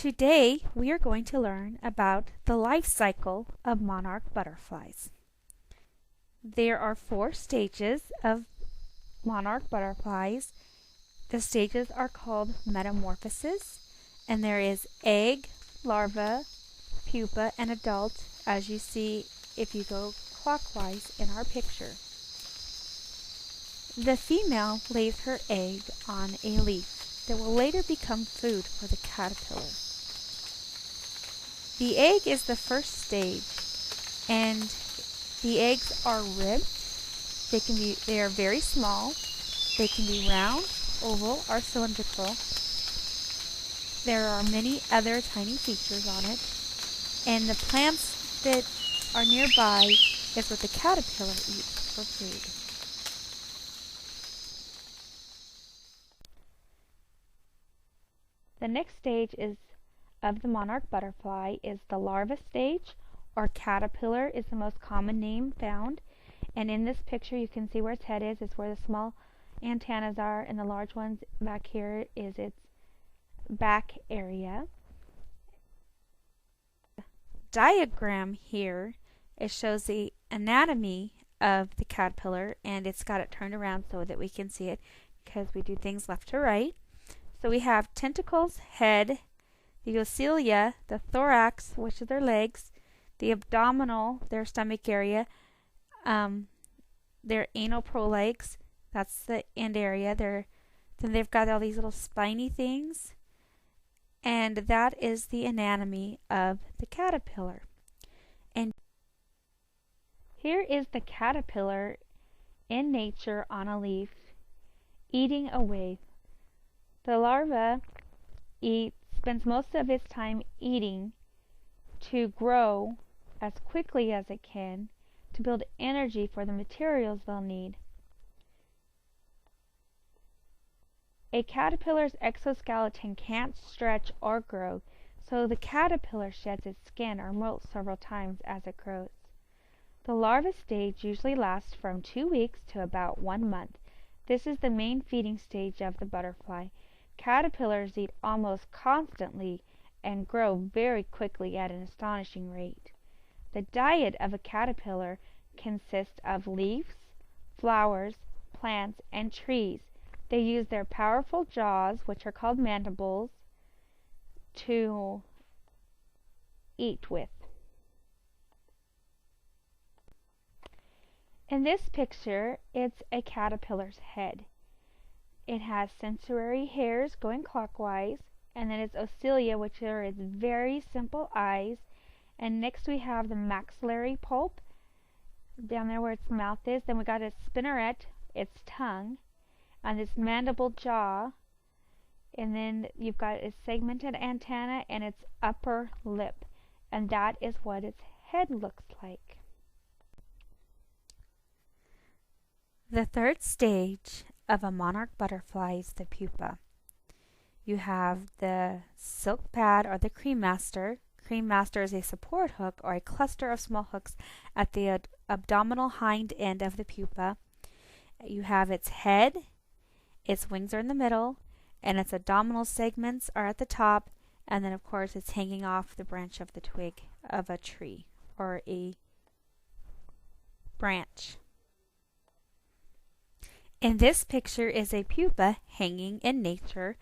Today we are going to learn about the life cycle of monarch butterflies. There are 4 stages of monarch butterflies. The stages are called metamorphosis, and there is egg, larva, pupa, and adult, as you see if you go clockwise in our picture. The female lays her egg on a leaf that will later become food for the caterpillar. The egg is the first stage, and the eggs are ribbed. They are very small. They can be round, oval, or cylindrical. There are many other tiny features on it, and the plants that are nearby is what the caterpillar eats for food. The next stage of the monarch butterfly is the larva stage, or caterpillar is the most common name found. And in this picture you can see where its head is. It's where the small antennas are, and the large ones back here is its back area. Diagram here, it shows the anatomy of the caterpillar, and it's got it turned around so that we can see it because we do things left to right. So we have tentacles, head, the ocellia, the thorax, which are their legs, the abdominal, their stomach area, their anal prolegs, that's the end area. Then they've got all these little spiny things, and that is the anatomy of the caterpillar. And here is the caterpillar in nature on a leaf, eating away. The larva spends most of its time eating to grow as quickly as it can to build energy for the materials they'll need. A caterpillar's exoskeleton can't stretch or grow, so the caterpillar sheds its skin or molt several times as it grows. The larva stage usually lasts from 2 weeks to about 1 month. This is the main feeding stage of the butterfly. Caterpillars eat almost constantly and grow very quickly at an astonishing rate. The diet of a caterpillar consists of leaves, flowers, plants, and trees. They use their powerful jaws, which are called mandibles, to eat with. In this picture, it's a caterpillar's head. It has sensory hairs going clockwise, and then its ocellia, which are its very simple eyes. And next we have the maxillary pulp, down there where its mouth is. Then we got its spinneret, its tongue, and its mandible jaw. And then you've got its segmented antenna and its upper lip. And that is what its head looks like. The third stage of a monarch butterfly is the pupa. You have the silk pad or the cream master. Cream master is a support hook or a cluster of small hooks at the abdominal hind end of the pupa. You have its head, its wings are in the middle, and its abdominal segments are at the top, and then of course it's hanging off the branch of the twig of a tree or a branch. In this picture is a pupa hanging in nature,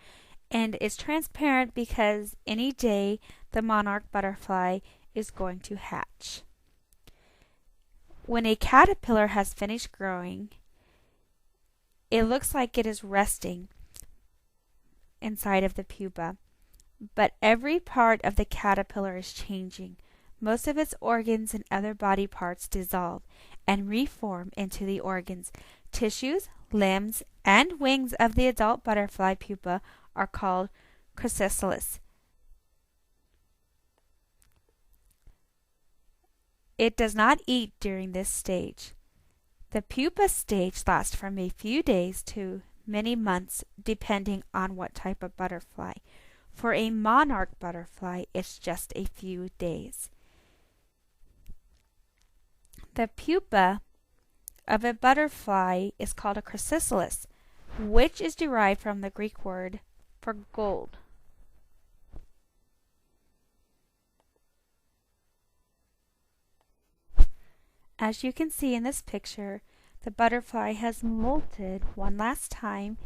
and it's transparent because any day the monarch butterfly is going to hatch. When a caterpillar has finished growing, it looks like it is resting inside of the pupa, but every part of the caterpillar is changing. Most of its organs and other body parts dissolve and reform into the organs. Tissues, limbs, and wings of the adult butterfly pupa are called chrysalis. It does not eat during this stage. The pupa stage lasts from a few days to many months depending on what type of butterfly. For a monarch butterfly, it's just a few days. The pupa of a butterfly is called a chrysalis, which is derived from the Greek word for gold. As you can see in this picture, the butterfly has molted one last time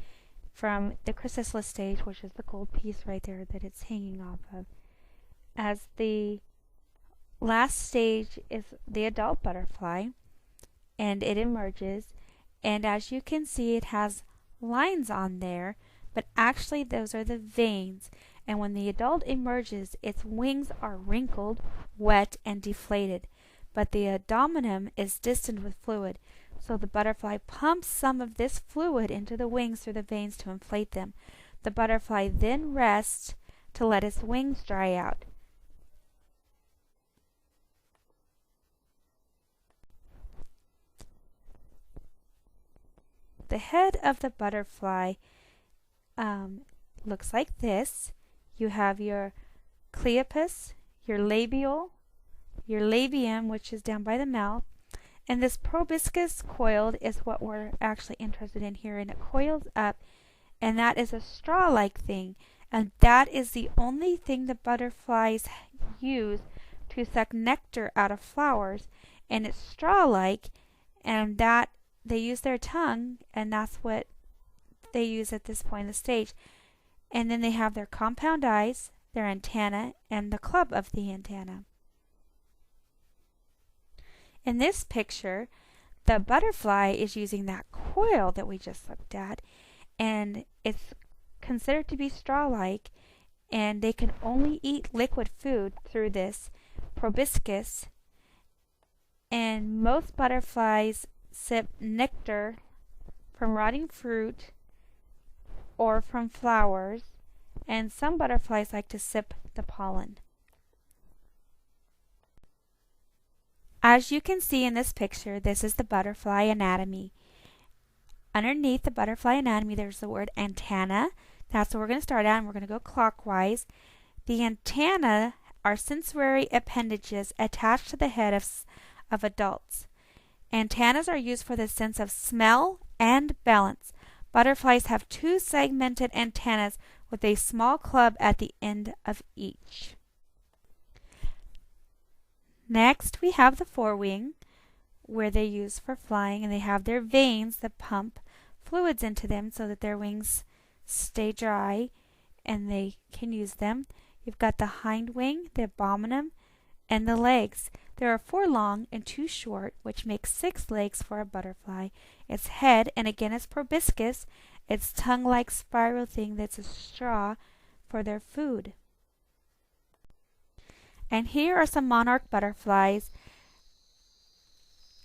from the chrysalis stage, which is the gold piece right there that it's hanging off of. As the last stage is the adult butterfly, and it emerges, and as you can see, it has lines on there, but actually those are the veins. And when the adult emerges, its wings are wrinkled, wet, and deflated, but the abdomen is distened with fluid. So the butterfly pumps some of this fluid into the wings through the veins to inflate them. The butterfly then rests to let its wings dry out. The head of the butterfly looks like this. You have your cleopus, your labial, your labium, which is down by the mouth, and this proboscis coiled is what we're actually interested in here, and it coils up, and that is a straw-like thing, and that is the only thing the butterflies use to suck nectar out of flowers, and it's straw-like, and that they use their tongue, and that's what they use at this point in the stage. And then they have their compound eyes, their antenna, and the club of the antenna. In this picture, the butterfly is using that coil that we just looked at, and it's considered to be straw-like, and they can only eat liquid food through this proboscis, and most butterflies sip nectar from rotting fruit or from flowers, and some butterflies like to sip the pollen. As you can see in this picture, this is the butterfly anatomy. Underneath the butterfly anatomy, there's the word antenna. That's what we're going to start at, and we're going to go clockwise. The antennae are sensory appendages attached to the head of adults. Antennas are used for the sense of smell and balance. Butterflies have two segmented antennas with a small club at the end of each. Next, we have the forewing, where they use for flying, and they have their veins that pump fluids into them so that their wings stay dry and they can use them. You've got the hind wing, the abdomen, and the legs. There are 4 long and 2 short, which makes 6 legs for a butterfly. Its head, and again its proboscis, its tongue-like spiral thing that's a straw for their food. And here are some monarch butterflies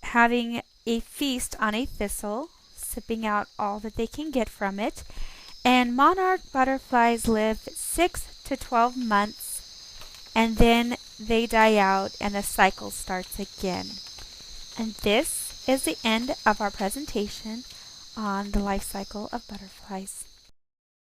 having a feast on a thistle, sipping out all that they can get from it. And monarch butterflies live 6 to 12 months, and then they die out and the cycle starts again. And this is the end of our presentation on the life cycle of butterflies.